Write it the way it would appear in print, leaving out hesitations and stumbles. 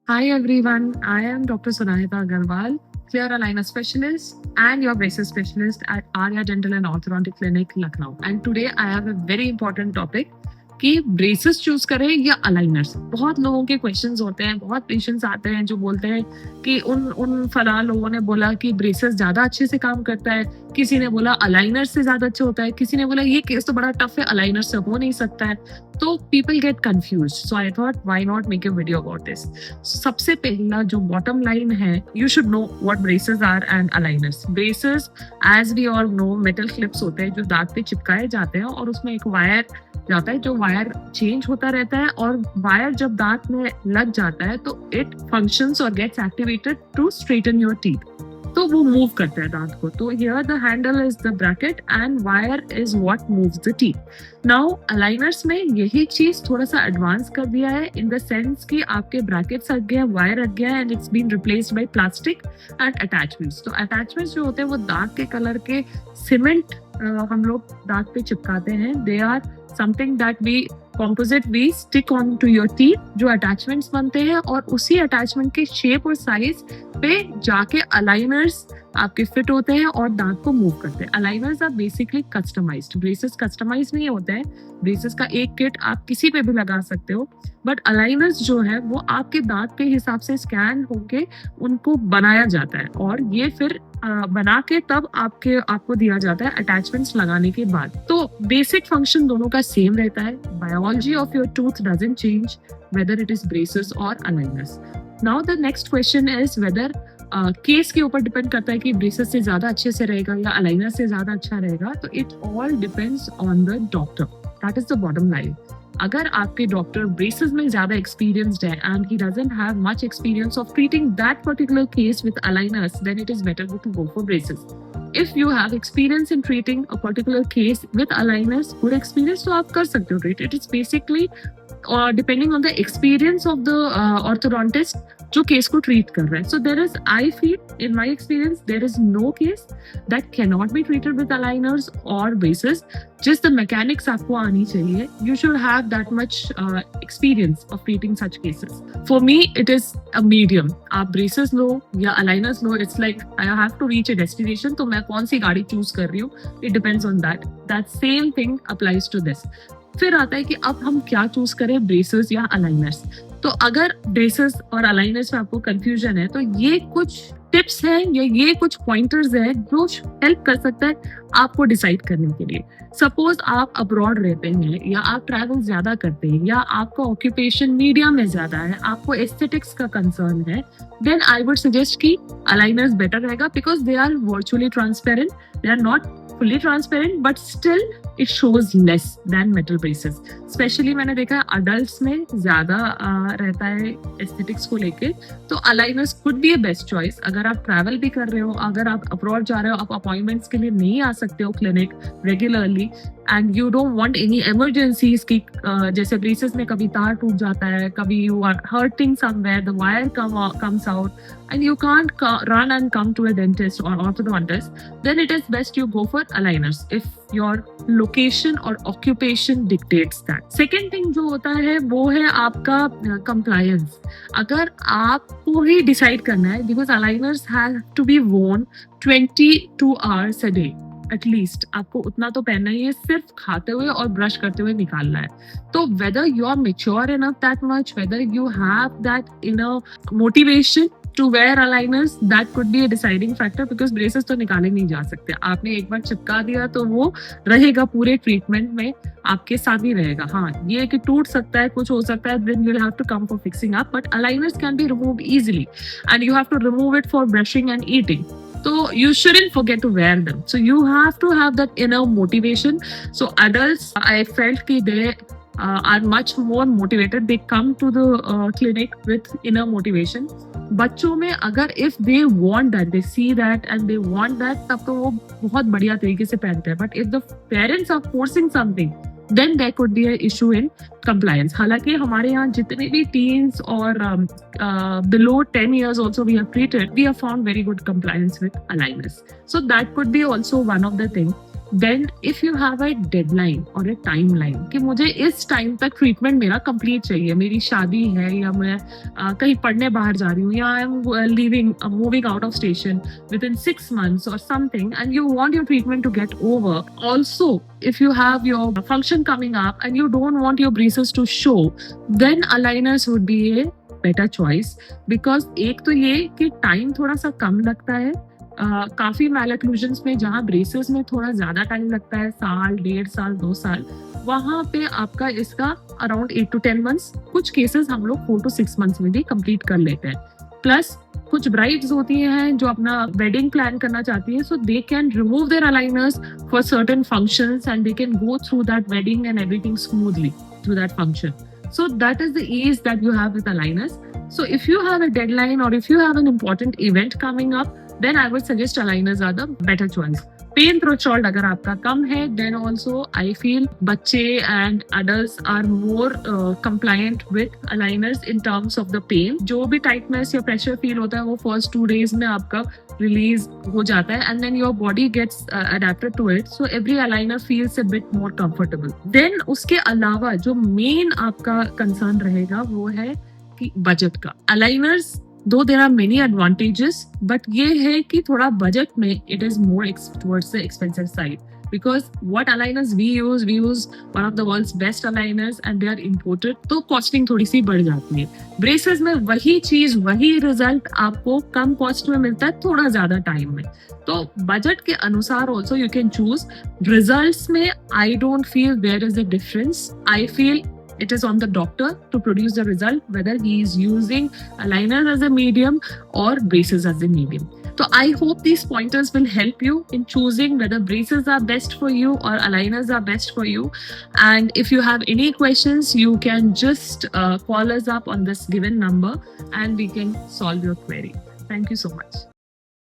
Hi everyone, I am Dr. Sunahita Agarwal, clear aligner specialist and your braces specialist at Arya Dental and Orthodontic Clinic, Lucknow. And today I have a very important topic कि braces choose करें या aligners. बहुत लोगों के questions होते हैं, बहुत patients आते हैं जो बोलते हैं कि उन उन फला लोगों ने बोला कि ब्रेसेस ज्यादा अच्छे से काम करता है, किसी ने बोला अलाइनर से ज्यादा अच्छा होता है, किसी ने बोला ये केस तो बड़ा टफ है, अलाइनर से हो नहीं सकता है। तो people get confuse, so I thought why not make a video about this. सबसे पहला जो बॉटम लाइन है, you should know what braces are and aligners. Braces as we all know metal clips होते हैं जो दांत पे चिपकाए जाते हैं और उसमें एक वायर जाता है, जो वायर चेंज होता रहता है और वायर जब दांत में लग जाता है तो इट फंक्शंस और gets activated to straighten your teeth. तो वो मूव करता है दांत को। तो here the handle is the bracket and wire is what moves the teeth. Now aligners में यही चीज थोड़ा सा एडवांस कर दिया है इन द सेंस कि आपके ब्रैकेट्स हट गया, वायर हट गया and it's been replaced by plastic and attachments. तो अटैचमेंट्स जो होते हैं वो दांत के कलर के सीमेंट हम लोग दांत पे चिपकाते हैं। They are something that we composite we stick on to your teeth, जो अटैचमेंट्स बनते हैं और उसी अटैचमेंट के शेप और साइज पे जाके अलाइनर्स आपके फिट होते हैं और दांत को मूव करते हैं। Aligners are basically customised, braces customise नहीं होते हैं। ब्रेसेस का एक किट आप किसी पे भी लगा सकते हो, बट अलाइनर्स जो है वो आपके दांत के हिसाब से स्कैन होके उनको बनाया जाता है और ये फिर बना के तब आपको दिया जाता है अटैचमेंट्स लगाने के बाद। तो बेसिक फंक्शन दोनों का सेम रहता है। Biology of your tooth doesn't change whether it is braces और aligners. Now the next question is whether case के ऊपर डिपेंड करता है कि ब्रेसेस से ज्यादा अच्छे से रहेगा या अलाइनर से ज्यादा अच्छा रहेगा। तो it all depends on the doctor, that is the bottom line. अगर आपके डॉक्टर ब्रेसेस में ज्यादा एक्सपीरियंस्ड है and he doesn't have much experience of treating that particular case with aligners, then it is better to go for braces. If you have experience in treating a particular case with aligners, good experience, तो आप कर सकते हो treat. It is basically depending on the experience of the orthodontist जो case को treat कर रहा है। So there is, I feel in my experience, there is no case that cannot be treated with aligners or braces. Just the mechanics आपको आनी चाहिए। You should have that much experience of treating such cases. For me, it is a medium. आप braces लो या aligners low, it's like I have to reach a destination, तो मैं कौन सी गाड़ी choose कर रही हूँ, it depends on that. That same thing applies to this. फिर आता है कि अब हम क्या चूज करें, ब्रेसेस या अलाइनर्स। तो अगर ब्रेसेस और अलाइनर्स में आपको कंफ्यूजन है तो ये कुछ टिप्स हैं या ये कुछ पॉइंटर्स हैं जो हेल्प कर सकता है आपको डिसाइड करने के लिए। सपोज आप अब्रॉड रहते हैं या आप ट्रैवल ज्यादा करते हैं या आपका ऑक्यूपेशन मीडिया में ज्यादा है, आपको एस्थेटिक्स का कंसर्न है, देन आई वुड सजेस्ट कि अलाइनर्स बेटर रहेगा because they are virtually transparent, they are not fully transparent but still it shows less than metal braces. Specially मैंने देखा है अडल्ट्स में ज्यादा रहता है एस्थेटिक्स को लेके। तो aligners could be a best choice अगर आप ट्रैवल भी कर रहे हो, अगर आप अब्रॉड जा रहे हो, आप अपॉइंटमेंट्स के लिए नहीं आ सकते हो clinic regularly and you don't want any emergencies की जैसे ब्रेसेस में कभी तार टूट जाता है, कभी you are hurting somewhere, the wire comes out and you can't run and come to a dentist or orthodontist, then it is best you go for aligners if your location or occupation dictates that. Second thing जो होता है वो है आपका compliance. अगर आपको ही decide करना है, because aligners have to be worn 22 hours a day. At least आपको उतना तो पहनना ही है, सिर्फ खाते हुए और ब्रश करते हुए निकालना है। तो whether you are mature enough that much, whether you have that inner motivation to wear aligners, that could be a deciding factor because braces तो निकाले नहीं जा सकते। आपने एक बार चिपका दिया तो वो रहेगा पूरे ट्रीटमेंट में, आपके साथ ही रहेगा। हाँ, ये कि टूट सकता है, कुछ हो सकता है, then you will have to come for fixing up, but aligners can be removed easily and you have to remove it for brushing and eating. So you shouldn't forget to wear them. So you have to have that inner motivation. So adults, I felt that they are much more motivated. They come to the clinic with inner motivation. बच्चों में अगर if they want that, they see that and they want that, तब तो वो बहुत बढ़िया तरीके से पहनते हैं. But if the parents are forcing something, then there could be an issue in compliance. हालांकि हमारे यहाँ जितने भी teens और below 10 years also we have treated, we have found very good compliance with aligners. So that could be also one of the things. Then if you have a deadline और a time line कि मुझे इस time तक treatment मेरा complete चाहिए, मेरी शादी है या मैं कहीं पढ़ने बाहर जा रही हूँ या I am leaving moving out of station within 6 months or something, and you want your treatment to get over. Also, if you have your function coming up and you don't want your braces to show, then aligners would be a better choice. Because एक तो ये कि time थोड़ा सा कम लगता है, काफी मैलक्लूजन्स में जहाँ ब्रेसेस में थोड़ा ज्यादा टाइम लगता है, साल, 1.5 साल, 2 साल, वहां पे आपका इसका अराउंड 8 to 10 months, कुछ केसेस हम लोग 4 to 6 months में भी कंप्लीट कर लेते हैं. प्लस कुछ ब्राइड्स होती हैं जो अपना वेडिंग प्लान करना चाहती हैं, so they can remove their aligners for certain functions and they can go through that wedding and everything smoothly through that function. So that is the ease that you have with aligners. So if you have a deadline or if you have an important event coming up, then I would suggest aligners are the better choice. Pain threshold अगर आपका कम है, then also I feel बच्चे and adults are more compliant with aligners in terms of the pain. जो भी tightness या pressure feel होता है वो फर्स्ट 2 days में आपका रिलीज हो जाता है, and then your body gets adapted to it, so every aligner feels a bit more comfortable. Then उसके अलावा जो मेन आपका कंसर्न रहेगा वो है कि बजट का. Aligners though there are many advantages, but ये है कि थोड़ा बजट में it is more towards the expensive side, because what aligners we use one of the world's best aligners and they are imported, तो costing थोड़ी सी बढ़ जाती है. ब्रेसेस में वही चीज वही रिजल्ट आपको कम कॉस्ट में मिलता है थोड़ा ज्यादा टाइम में. तो बजट के अनुसार also you can choose. Results में I don't feel there is a difference. I feel it is on the doctor to produce the result, whether he is using aligners as a medium or braces as a medium. So I hope these pointers will help you in choosing whether braces are best for you or aligners are best for you. And if you have any questions, you can just call us up on this given number and we can solve your query. Thank you so much.